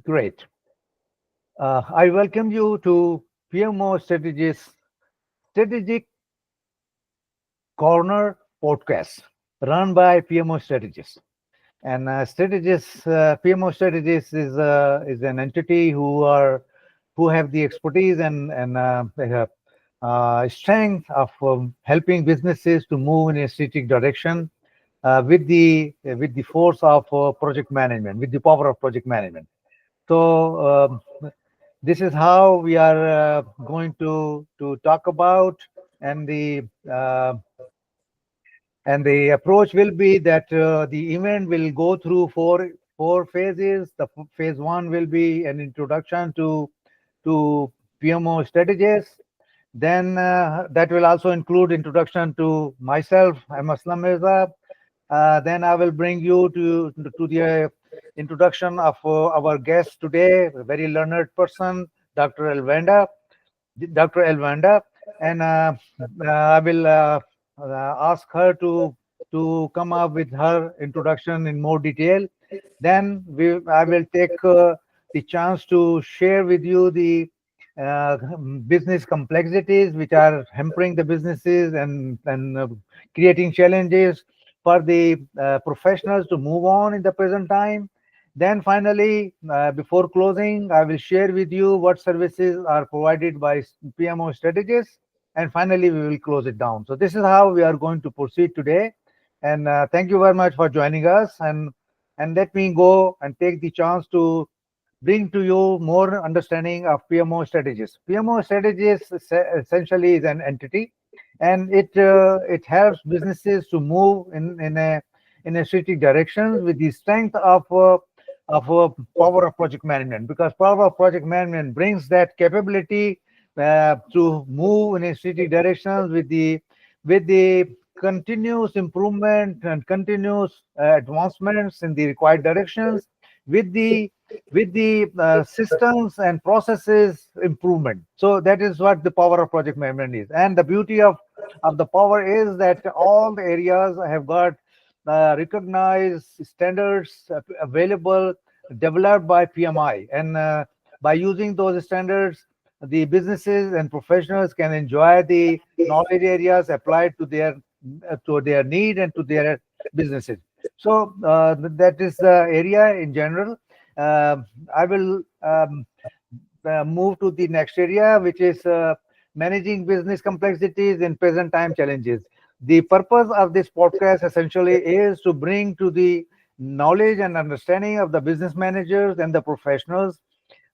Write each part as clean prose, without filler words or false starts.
Great. I welcome you to PMO Strategic Corner podcast run by PMO Strategists. And PMO Strategists is an entity who have the expertise and they have strength of helping businesses to move in a strategic direction with the force of project management, with the power of project management. So this is how we are going to talk about, and the approach will be that the event will go through four phases. The phase one will be an introduction to PMO strategies. Then that will also include introduction to myself. I'm Aslam Mirza. Then I will bring you to the introduction of our guest today, a very learned person, Dr. Elwanda, and I will ask her to come up with her introduction in more detail. Then I will take the chance to share with you the uh, business complexities which are hampering the businesses and creating challenges for the professionals to move on in the present time. Then finally, before closing, I will share with you what services are provided by PMO strategists, and finally we will close it down. So this is how we are going to proceed today. And thank you very much for joining us. And let me go and take the chance to bring to you more understanding of PMO strategies. PMO strategies essentially is an entity, and it helps businesses to move in a strategic direction with the strength of power of project management. Because power of project management brings that capability to move in a strategic direction with the continuous improvement and continuous advancements in the required directions with the systems and processes improvement. So that is what the power of project management is. And the beauty of the power is that all the areas have got recognized standards available, developed by PMI. And by using those standards, the businesses and professionals can enjoy the knowledge areas applied to their need and to their businesses. So that is the area in general. I will move to the next area, which is managing business complexities and present time challenges. The purpose of this podcast essentially is to bring to the knowledge and understanding of the business managers and the professionals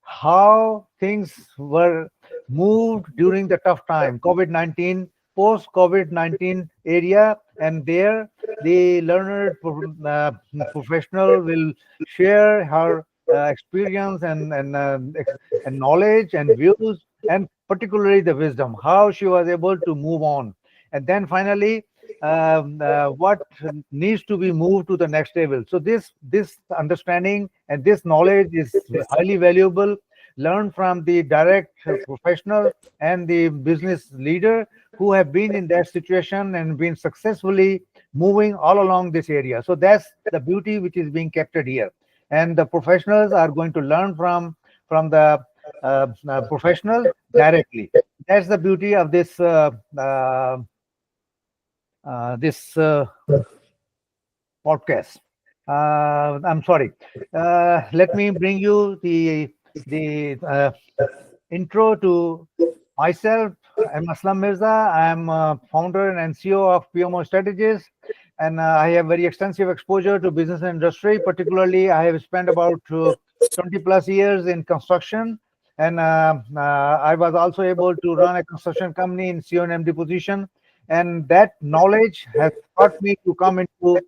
how things were moved during the tough time, COVID-19, post COVID-19 area, and there the learned professional will share her experience and knowledge and views, and particularly the wisdom, how she was able to move on. And then finally, what needs to be moved to the next level. So this understanding and this knowledge is highly valuable, learned from the direct professional and the business leader who have been in that situation and been successfully moving all along this area. So that's the beauty which is being captured here, and the professionals are going to learn from the professional directly. That's the beauty of this podcast. I'm sorry. Let me bring you the intro to myself. I'm Aslam Mirza. I'm founder and CEO of PMO Strategies, and I have very extensive exposure to business and industry. Particularly, I have spent about 20 plus years in construction, and I was also able to run a construction company in CEO and MD position, and that knowledge has taught me to come into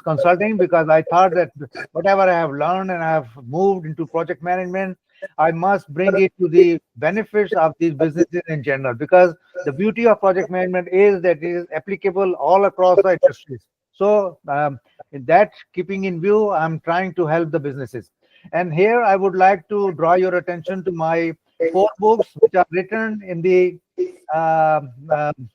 consulting, because I thought that whatever I have learned and I have moved into project management, I must bring it to the benefits of these businesses in general, because the beauty of project management is that it is applicable all across the industries. So in that, keeping in view, I'm trying to help the businesses. And here I would like to draw your attention to my four books, which are written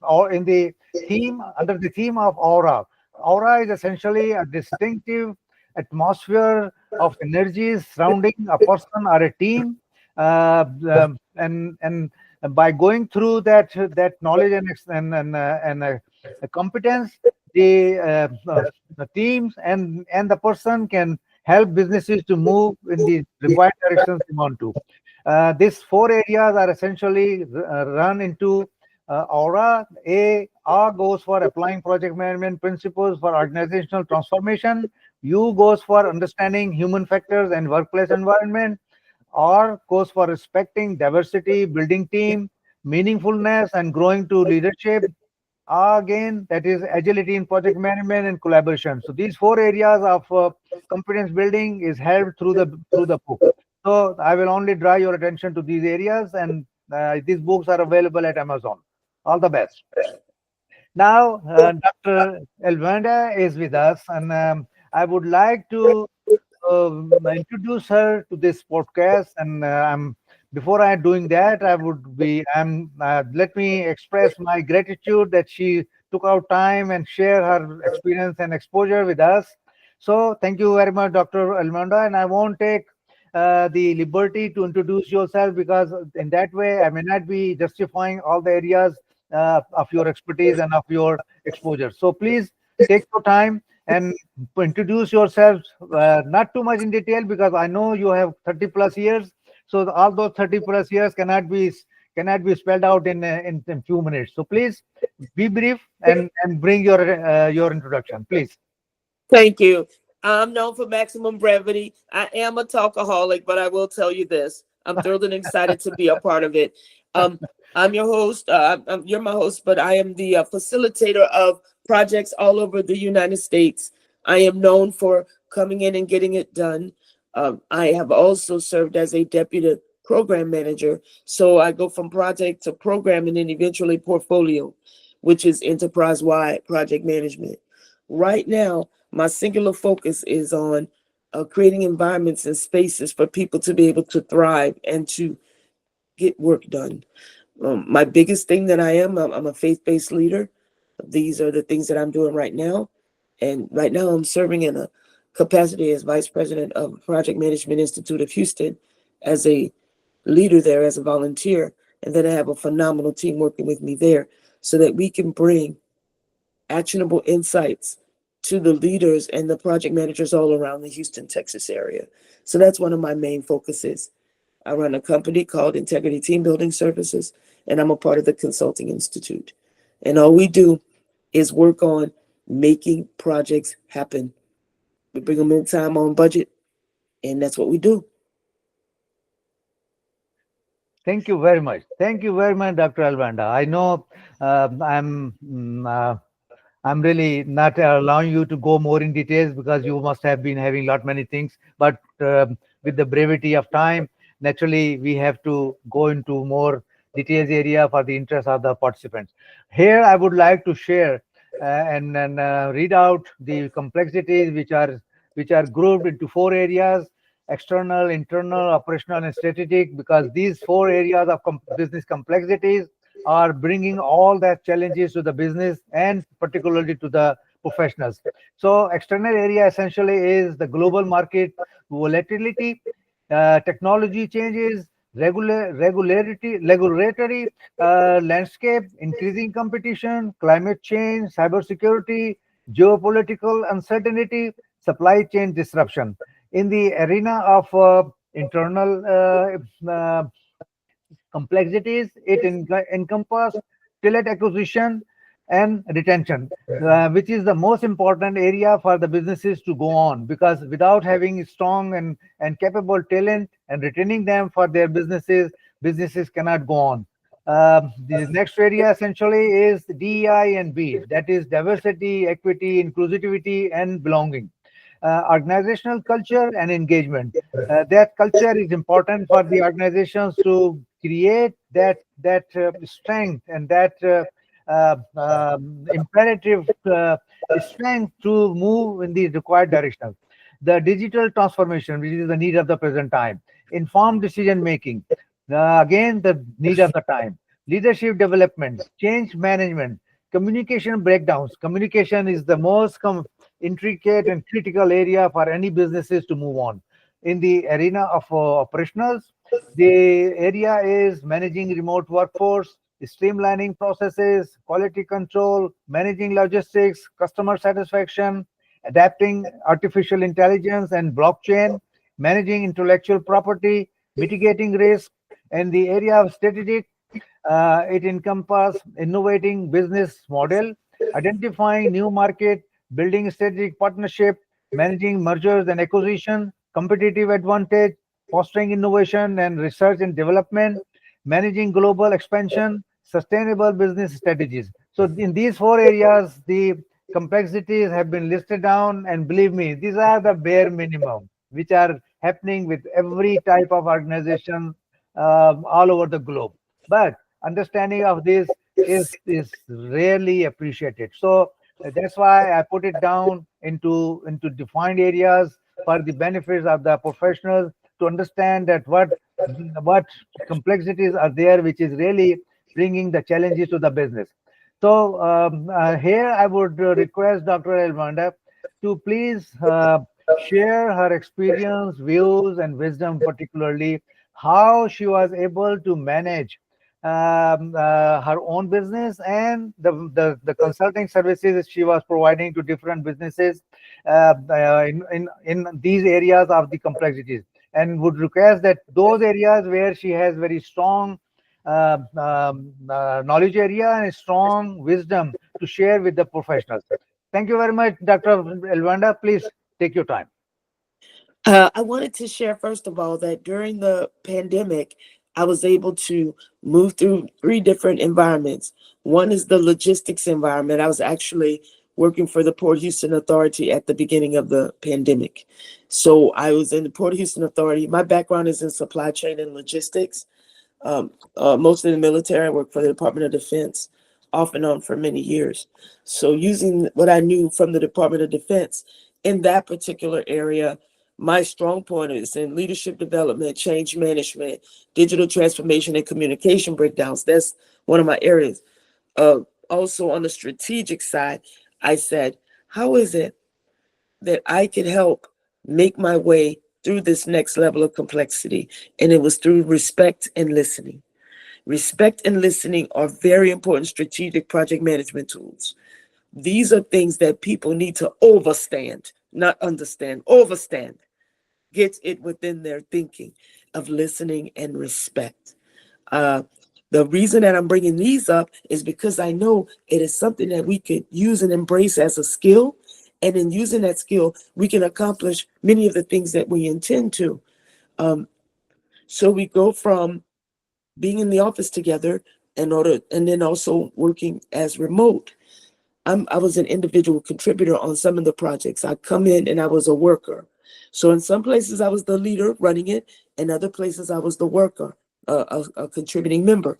or in the theme, under the theme of aura. Aura is essentially a distinctive atmosphere of energies surrounding a person or a team, and by going through that knowledge and competence, the teams and the person can help businesses to move in the required directions they want to. These four areas are essentially run into aura. A goes for applying project management principles for organizational transformation. U goes for understanding human factors and workplace environment. R goes for respecting diversity, building team, meaningfulness, and growing to leadership. Again, that is agility in project management and collaboration. So these four areas of competence building is held through the book. So I will only draw your attention to these areas, and these books are available at Amazon. All the best. Now, Dr. Elwanda is with us, and I would like to introduce her to this podcast. And before I doing that, let me express my gratitude that she took out time and share her experience and exposure with us. So thank you very much, Dr. Elwanda, and I won't take the liberty to introduce yourself, because in that way I may not be justifying all the areas of your expertise and of your exposure. So please take your time and introduce yourself, not too much in detail, because I know you have 30 plus years. So all those 30 plus years cannot be spelled out in few minutes. So please be brief and bring your introduction, please. Thank you. I'm known for maximum brevity. I am a talkaholic, but I will tell you this. I'm thrilled and excited to be a part of it. I'm your host. You're my host, but I am the facilitator of projects all over the United States. I am known for coming in and getting it done. I have also served as a deputy program manager. So I go from project to program and then eventually portfolio, which is enterprise-wide project management. Right now, my singular focus is on creating environments and spaces for people to be able to thrive and to get work done. My biggest thing that I'm a faith-based leader. These are the things that I'm doing right now. And right now I'm serving in a capacity as vice president of Project Management Institute of Houston, as a leader there, as a volunteer. And then I have a phenomenal team working with me there so that we can bring actionable insights to the leaders and the project managers all around the Houston, Texas area. So that's one of my main focuses. I run a company called Integrity Team Building Services, and I'm a part of the Consulting Institute. And all we do is work on making projects happen. We bring them in time, on budget, and that's what we do. Thank you very much. Thank you very much, Dr. Elwanda. I know I'm really not allowing you to go more in details, because you must have been having many things. But with the brevity of time, naturally we have to go into more details area for the interest of the participants. Here, I would like to share and read out the complexities which are grouped into four areas: external, internal, operational, and strategic. Because these four areas of business complexities are bringing all that challenges to the business, and particularly to the professionals. So external area essentially is the global market volatility, technology changes, regulatory landscape, increasing competition, climate change, cybersecurity, geopolitical uncertainty, supply chain disruption. In the arena of internal complexities, it encompasses talent acquisition and retention, which is the most important area for the businesses to go on, because without having strong and capable talent and retaining them for their businesses cannot go on. The next area essentially is DEI and B, that is diversity, equity, inclusivity, and belonging. Organizational culture and engagement. That culture is important for the organizations to create that strength and that imperative strength to move in the required direction. The digital transformation, which is the need of the present time. Informed decision making, again the need of the time. Leadership development, change management, communication breakdowns. Communication is the most intricate and critical area for any businesses to move on. in the arena of operationals. The area is managing remote workforce, streamlining processes, quality control, managing logistics, customer satisfaction, adapting artificial intelligence and blockchain, managing intellectual property, mitigating risk. In the area of strategic, it encompasses innovating business model, identifying new market, building strategic partnership, managing mergers and acquisition, competitive advantage, fostering innovation and research and development, managing global expansion, sustainable business strategies. So in these four areas, the complexities have been listed down, and believe me, these are the bare minimum which are happening with every type of organization all over the globe. But understanding of this is rarely appreciated. So that's why I put it down into defined areas for the benefits of the professionals to understand that what complexities are there, which is really bringing the challenges to the business. So here I would request Dr. Elwanda to please share her experience, views, and wisdom, particularly how she was able to manage her own business and the consulting services she was providing to different businesses in these areas of the complexities, and would request that those areas where she has very strong knowledge area and strong wisdom to share with the professionals. Thank you very much, Dr. Elwanda. Please take your time. I wanted to share, first of all, that during the pandemic, I was able to move through 3 different environments. One is the logistics environment. I was actually working for the Port Houston Authority at the beginning of the pandemic. So I was in the Port Houston Authority. My background is in supply chain and logistics. Mostly in the military. I worked for the Department of Defense off and on for many years. So using what I knew from the Department of Defense in that particular area, my strong point is in leadership development, change management, digital transformation, and communication breakdowns. That's one of my areas. Also on the strategic side, I said, how is it that I could help make my way through this next level of complexity? And it was through respect and listening. Respect and listening are very important strategic project management tools. These are things that people need to overstand, not understand, overstand. Get it within their thinking of listening and respect. The reason that I'm bringing these up is because I know it is something that we could use and embrace as a skill. And in using that skill, we can accomplish many of the things that we intend to. So we go from being in the office together and then also working as remote. I was an individual contributor on some of the projects. I come in and I was a worker. So in some places I was the leader running it, and other places I was the worker, a contributing member.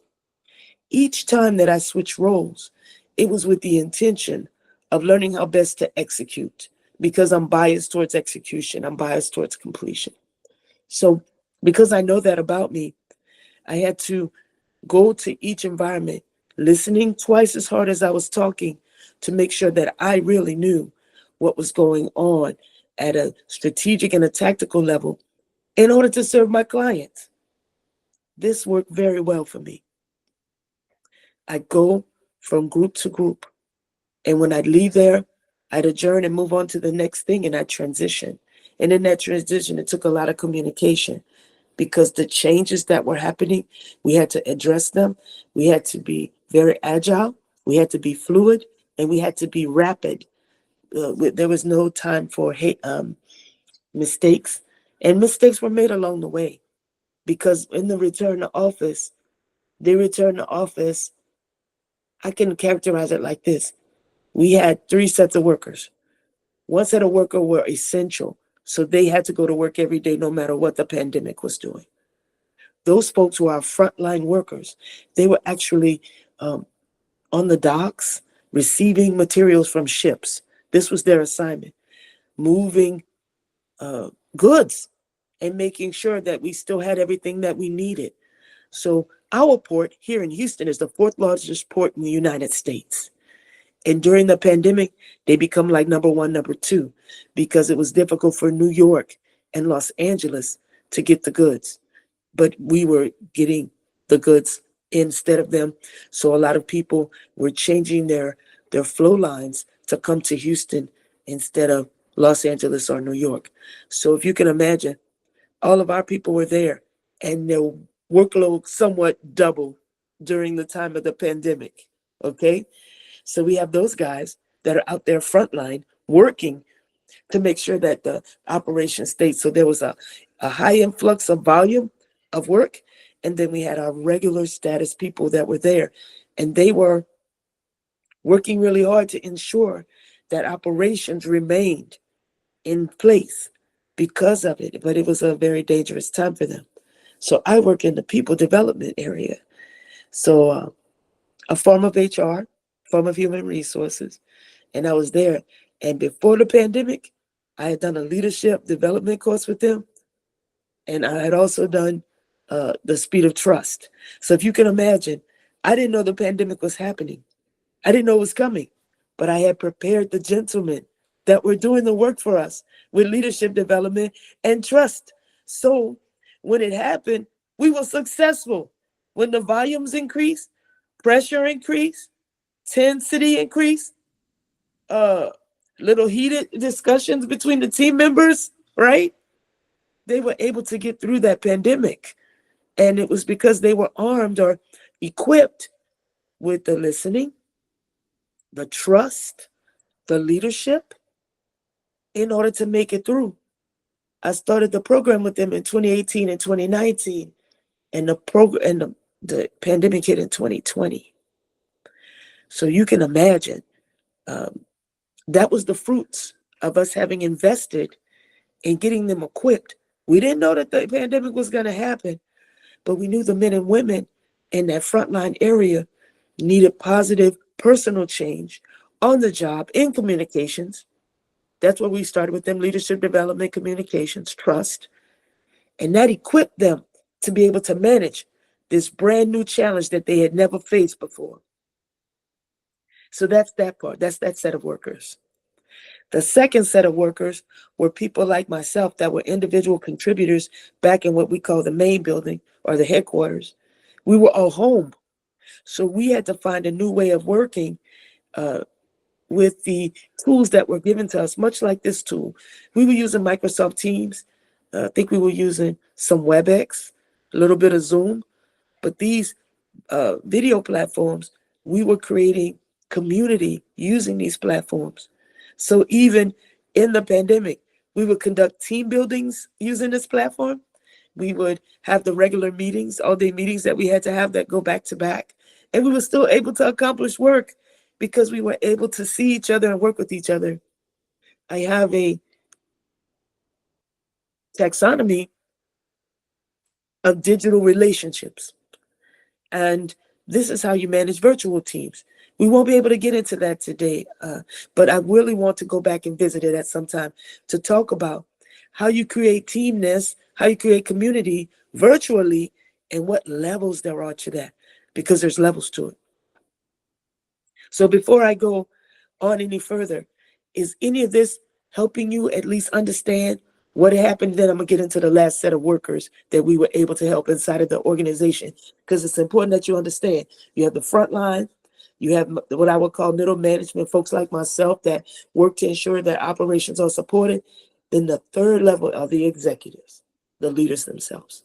Each time that I switched roles, it was with the intention of learning how best to execute, because I'm biased towards execution. I'm biased towards completion. So because I know that about me, I had to go to each environment, listening twice as hard as I was talking, to make sure that I really knew what was going on at a strategic and a tactical level in order to serve my clients. This worked very well for me. I go from group to group, and when I'd leave there, I'd adjourn and move on to the next thing, and I'd transition. And in that transition, it took a lot of communication, because the changes that were happening, we had to address them. We had to be very agile. We had to be fluid, and we had to be rapid. There was no time for mistakes, and mistakes were made along the way, because in the return to office, I can characterize it like this. We had 3 sets of workers. One set of workers were essential, so they had to go to work every day no matter what the pandemic was doing. Those folks were our frontline workers. They were actually on the docks receiving materials from ships. This was their assignment, moving goods and making sure that we still had everything that we needed. So our port here in Houston is the 4th largest port in the United States. And during the pandemic, they become like number 1, number 2, because it was difficult for New York and Los Angeles to get the goods, but we were getting the goods instead of them. So a lot of people were changing their flow lines to come to Houston instead of Los Angeles or New York. So if you can imagine, all of our people were there, and their workload somewhat doubled during the time of the pandemic. Okay, so we have those guys that are out there frontline working to make sure that the operation stayed. So there was a high influx of volume of work. And then we had our regular status people that were there. And they were working really hard to ensure that operations remained in place because of it. But it was a very dangerous time for them. So I work in the people development area. So a form of HR, form of human resources. And I was there. And before the pandemic, I had done a leadership development course with them. And I had also done the speed of trust. So if you can imagine, I didn't know the pandemic was happening. I didn't know it was coming, but I had prepared the gentlemen that were doing the work for us with leadership development and trust. So when it happened, we were successful. When the volumes increased, pressure increased, intensity increased, little heated discussions between the team members, right? They were able to get through that pandemic. And it was because they were armed or equipped with the listening, the trust, the leadership in order to make it through. I started the program with them in 2018 and 2019, and the pandemic hit in 2020. So you can imagine that was the fruits of us having invested in getting them equipped. We didn't know that the pandemic was going to happen, but we knew the men and women in that frontline area needed positive personal change on the job in communications. That's where we started with them: leadership development, communications, trust. And that equipped them to be able to manage this brand new challenge that they had never faced before. So that's that part. That's that set of workers. The second set of workers were people like myself that were individual contributors back in what we call the main building or the headquarters. We were all home. So we had to find a new way of working with the tools that were given to us, much like this tool. We were using Microsoft Teams. I think we were using some WebEx, a little bit of Zoom. But these video platforms, we were creating community using these platforms. So even in the pandemic, we would conduct team buildings using this platform. We would have the regular meetings, all day meetings that we had to have that go back to back. And we were still able to accomplish work because we were able to see each other and work with each other. I have a taxonomy of digital relationships. And this is how you manage virtual teams. We won't be able to get into that today, but I really want to go back and visit it at some time to talk about how you create teamness, how you create community virtually, and what levels there are to that, because there's levels to it. So before I go on any further, is any of this helping you at least understand what happened? Then I'm going to get into the last set of workers that we were able to help inside of the organization, because it's important that you understand. You have the front line, you have what I would call middle management, folks like myself that work to ensure that operations are supported. Then the third level are the executives, the leaders themselves.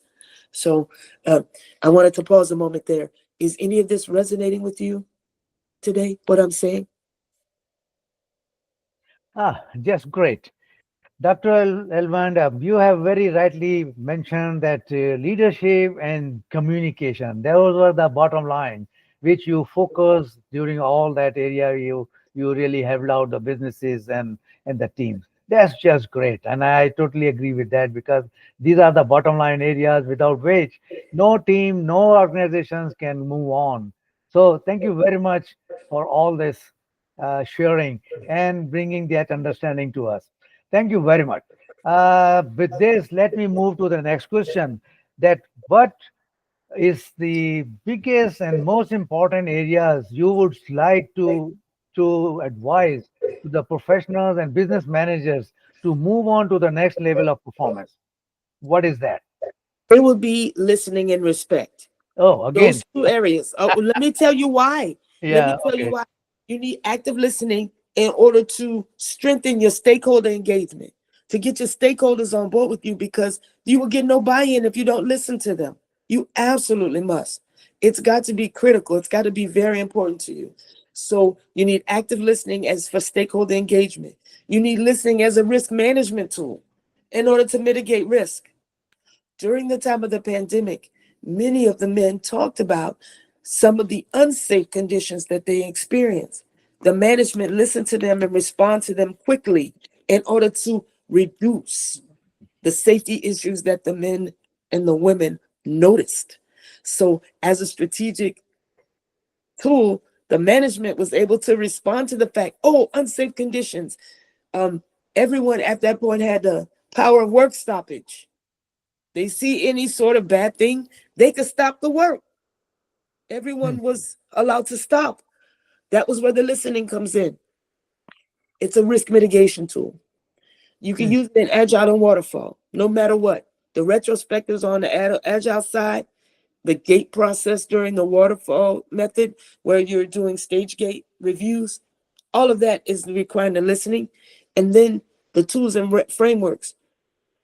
So I wanted to pause a moment there. Is any of this resonating with you today, what I'm saying? Just great. Dr. Elwanda, you have very rightly mentioned that leadership and communication, those were the bottom line, which you focus during all that area. You really helped out the businesses and the teams. That's just great. And I totally agree with that, because these are the bottom line areas without which no team, no organizations can move on. So thank you very much for all this sharing and bringing that understanding to us. Thank you very much. With this, let me move to the next question. That what is the biggest and most important areas you would like to advise to the professionals and business managers to move on to the next level of performance? What is that? It would be listening and respect. Oh, again. Those two areas. Let me tell you why. Let me Yeah. tell you Okay. why. You need active listening in order to strengthen your stakeholder engagement, to get your stakeholders on board with you, because you will get no buy-in if you don't listen to them. You absolutely must. It's got to be critical. It's got to be very important to you. So you need active listening as for stakeholder engagement. You need listening as a risk management tool in order to mitigate risk. During the time of the pandemic, many of the men talked about some of the unsafe conditions that they experienced. The management listened to them and respond to them quickly in order to reduce the safety issues that the men and the women noticed. So, as a strategic tool, the management was able to respond to the fact, oh, unsafe conditions. Um, Everyone at that point had the power of work stoppage. They see any sort of bad thing, they could stop the work. Hmm. Everyone was allowed to stop. That was where the listening comes in. It's a risk mitigation tool. You can Hmm. use it in agile and waterfall, no matter what. The retrospectives on the agile side, the gate process during the waterfall method, where you're doing stage gate reviews, all of that is requiring the listening. And then the tools and frameworks.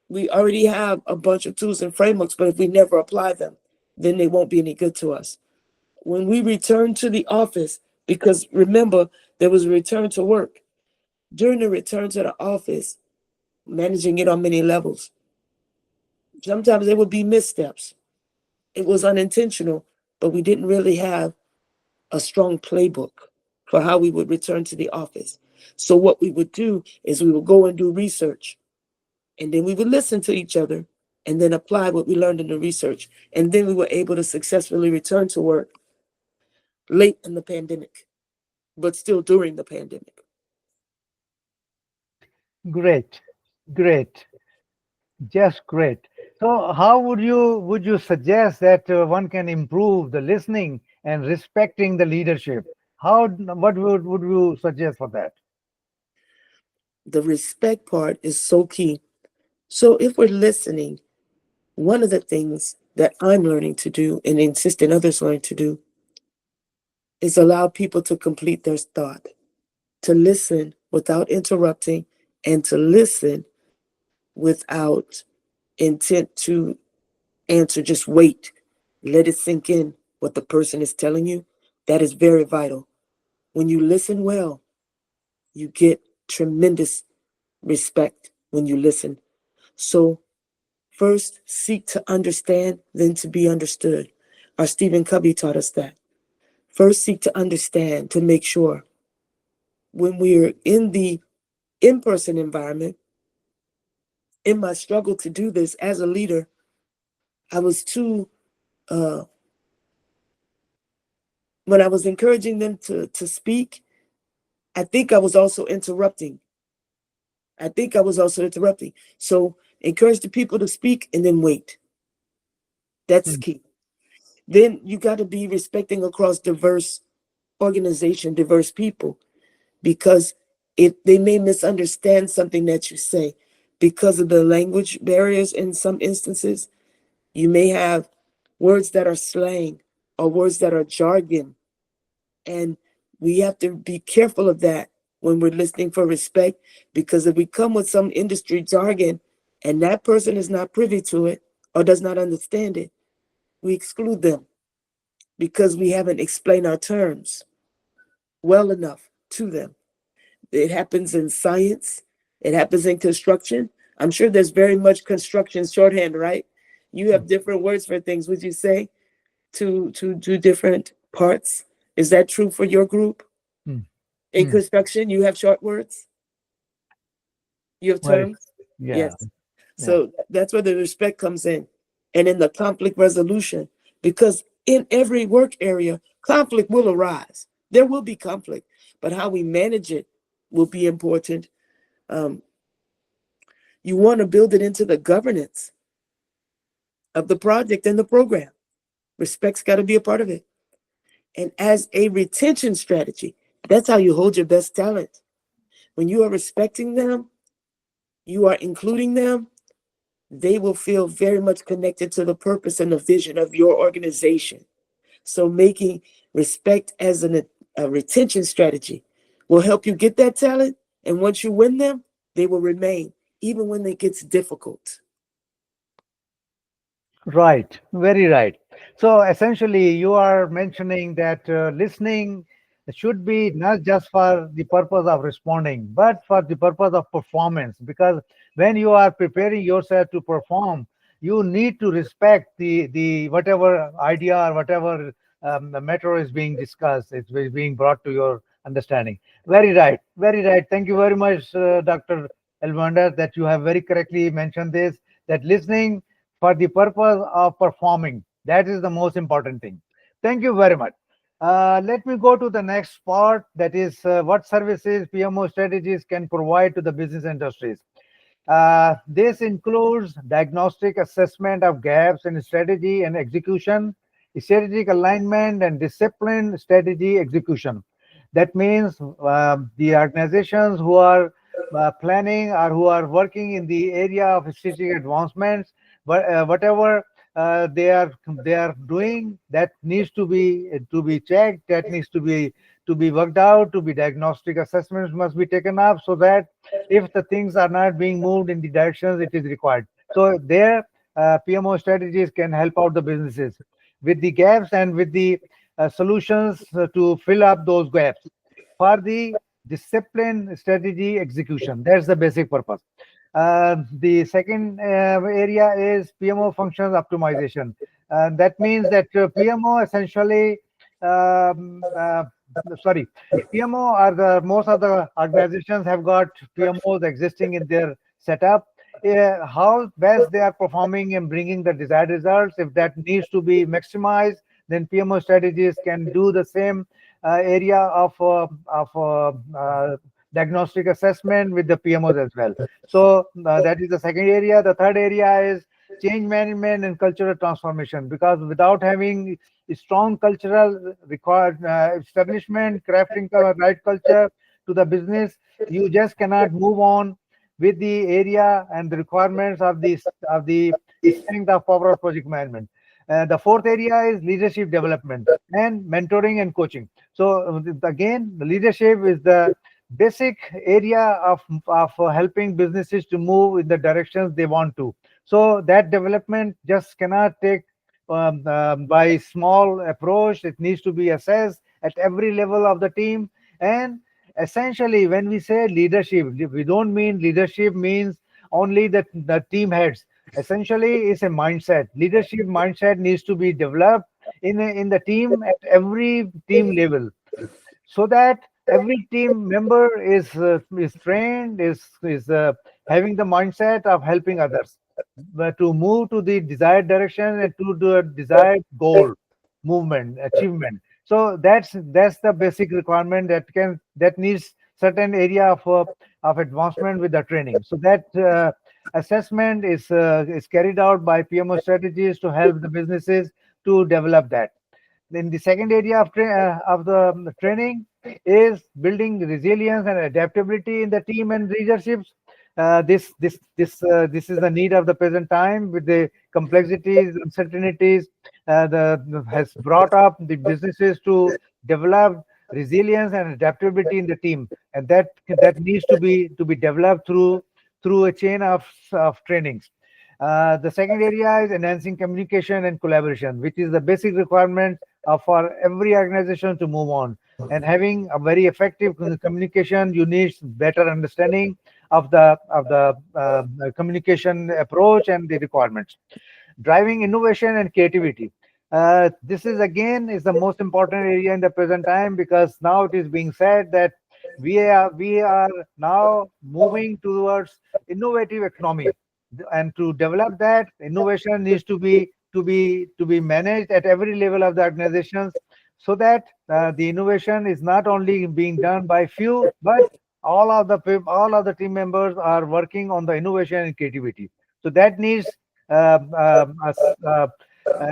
We already have a bunch of tools and frameworks, but if we never apply them, then they won't be any good to us. When we return to the office, because remember, there was a return to work. During the return to the office, managing it on many levels, sometimes there would be missteps. It was unintentional, but we didn't really have a strong playbook for how we would return to the office. So what we would do is we would go and do research, and then we would listen to each other and then apply what we learned in the research. And then we were able to successfully return to work late in the pandemic, but still during the pandemic. Great. Great. Just great. So, how would you suggest that one can improve the listening and respecting the leadership? How what would you suggest for that? The respect part is so key. So if we're listening, one of the things that I'm learning to do and insisting others learn to do is allow people to complete their thought, to listen without interrupting, and to listen without intent to answer. Just wait, let it sink in what the person is telling you. That is very vital. When you listen well, you get tremendous respect when you listen. So first, seek to understand, then to be understood. Our Stephen Covey taught us that. First, seek to understand to make sure when we're in the in person environment, in my struggle to do this as a leader, I was too, uh, when I was encouraging them to speak, I think I was also interrupting. I think I was also interrupting. So encourage the people to speak and then wait. That's Hmm. key. Then you got to be respecting across diverse organization, diverse people, because if they may misunderstand something that you say because of the language barriers in some instances, you may have words that are slang or words that are jargon. And we have to be careful of that when we're listening for respect, because if we come with some industry jargon and that person is not privy to it or does not understand it, we exclude them because we haven't explained our terms well enough to them. It happens in science. It happens in construction. I'm sure there's very much construction shorthand, right? You have different words for things. Would you say to do different parts? Is that true for your group? Hmm. In Hmm. construction, you have short words. You have Right. terms. Yeah. Yes. Yeah. So that's where the respect comes in, and in the conflict resolution, because in every work area, conflict will arise. There will be conflict, but how we manage it will be important. Um, You want to build it into the governance of the project and the program. Respect's got to be a part of it. And as a retention strategy, that's how you hold your best talent. When you are respecting them, you are including them, they will feel very much connected to the purpose and the vision of your organization. So making respect as a retention strategy will help you get that talent. And once you win them, they will remain, even when it gets difficult. Right, very right. So essentially, you are mentioning that listening should be not just for the purpose of responding, but for the purpose of performance. Because when you are preparing yourself to perform, you need to respect the whatever idea or whatever the matter is being discussed. It's being brought to your understanding. Very right, very right. Thank you very much, Dr. Elwanda, that you have very correctly mentioned this. That listening for the purpose of performing. That is the most important thing. Thank you very much. Let me go to the next part, that is what services PMO strategies can provide to the business industries. This includes diagnostic assessment of gaps in strategy and execution, strategic alignment, and discipline strategy execution. That means the organizations who are planning or who are working in the area of strategic advancements, but whatever they are doing, that needs to be checked, that needs to be worked out, to be diagnostic assessments must be taken up, so that if the things are not being moved in the directions it is required. So there, PMO strategies can help out the businesses with the gaps and with the solutions to fill up those gaps for the discipline strategy execution. That's the basic purpose. The second area is PMO functions optimization. That means that PMO essentially, sorry, PMO are the most of the organizations have got PMOs existing in their setup. How best they are performing and bringing the desired results, if that needs to be maximized, then PMO strategies can do the same area of diagnostic assessment with the PMOs as well. So that is the second area. The third area is change management and cultural transformation, because without having a strong cultural required establishment, crafting the right culture to the business, you just cannot move on with the area and the requirements of the strength of power of project management. The fourth area is leadership development and mentoring and coaching. So again, the leadership is the basic area of helping businesses to move in the directions they want to. So that development just cannot take by small approach. It needs to be assessed at every level of the team. And essentially, when we say leadership, we don't mean leadership means only the team heads. Essentially, it's a mindset. Leadership mindset needs to be developed in the team at every team level, so that every team member is trained, is having the mindset of helping others, but to move to the desired direction and to the desired goal, movement, achievement. So that's the basic requirement that needs certain area of advancement with the training. So that assessment is carried out by PMO strategies to help the businesses to develop that. Then the second area of the training is building resilience and adaptability in the team and leaderships. This is the need of the present time, with the complexities, uncertainties, has brought up the businesses to develop resilience and adaptability in the team, and that needs to be developed through a chain of trainings. The second area is enhancing communication and collaboration, which is the basic requirement for every organization to move on. And having a very effective communication, you need better understanding of the communication approach and the requirements. Driving innovation and creativity. This is again is the most important area in the present time, because now it is being said that we are now moving towards innovative economy, and to develop that, innovation needs to be managed at every level of the organizations, so that the innovation is not only being done by few, but all of the team members are working on the innovation and creativity. So that needs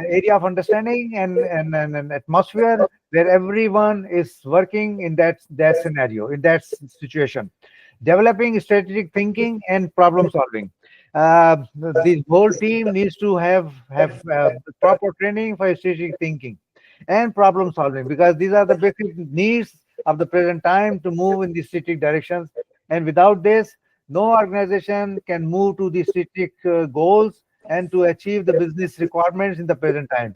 area of understanding and an atmosphere where everyone is working in that scenario, in that situation. Developing strategic thinking and problem solving. the whole team needs to have proper training for strategic thinking and problem solving, because these are the basic needs of the present time to move in the strategic directions. And without this, no organization can move to the strategic goals and to achieve the business requirements in the present time.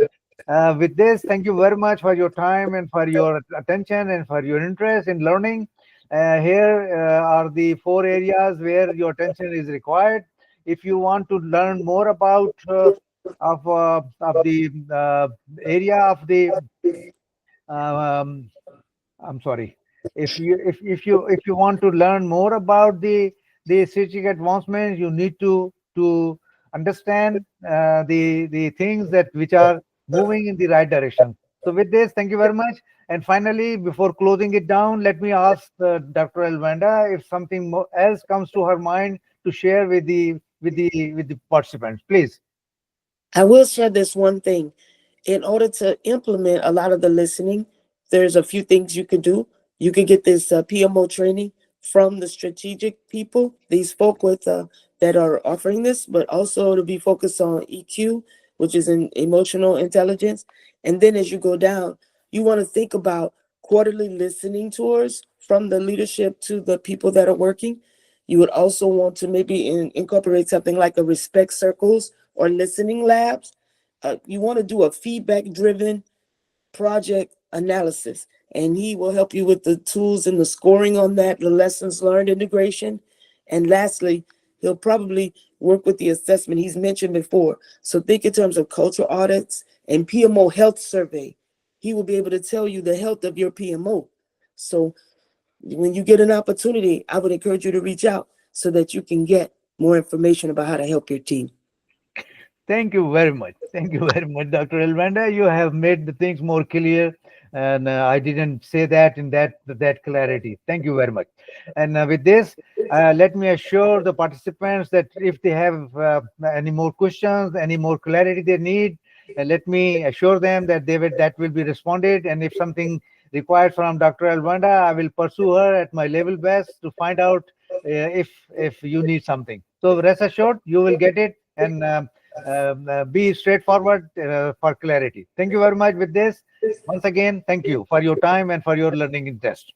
With this, thank you very much for your time and for your attention and for your interest in learning. Here are the four areas where your attention is required. If you want to learn more about of the area of the um, I'm sorry. If you want to learn more about the strategic advancements, you need to understand the things that which are moving in the right direction. So with this, thank you very much. And finally, before closing it down, let me ask Dr. Elwanda if something else comes to her mind to share with the participants, please. I will share this one thing. In order to implement a lot of the listening, there's a few things you can do. You can get this PMO training from the strategic people, these folk with that are offering this, but also to be focused on EQ, which is in emotional intelligence. And then as you go down, you want to think about quarterly listening tours from the leadership to the people that are working. You would also want to maybe incorporate something like a respect circles or listening labs. You want to do a feedback driven project analysis, and he will help you with the tools and the scoring on that, the lessons learned integration. And lastly, he'll probably work with the assessment he's mentioned before. So think in terms of cultural audits and PMO health survey. He will be able to tell you the health of your PMO. So when you get an opportunity, I would encourage you to reach out so that you can get more information about how to help your team. Thank you very much. Thank you very much, Dr. Elvanda. You have made the things more clear, and I didn't say that in that clarity. Thank you very much. And with this, let me assure the participants that if they have any more questions, any more clarity they need, let me assure them that that will be responded. And if something required from Dr. Elvanda, I will pursue her at my level best to find out if you need something. So rest assured, you will get it. And be straightforward for clarity. Thank you very much with this. Once again, thank you for your time and for your learning interest.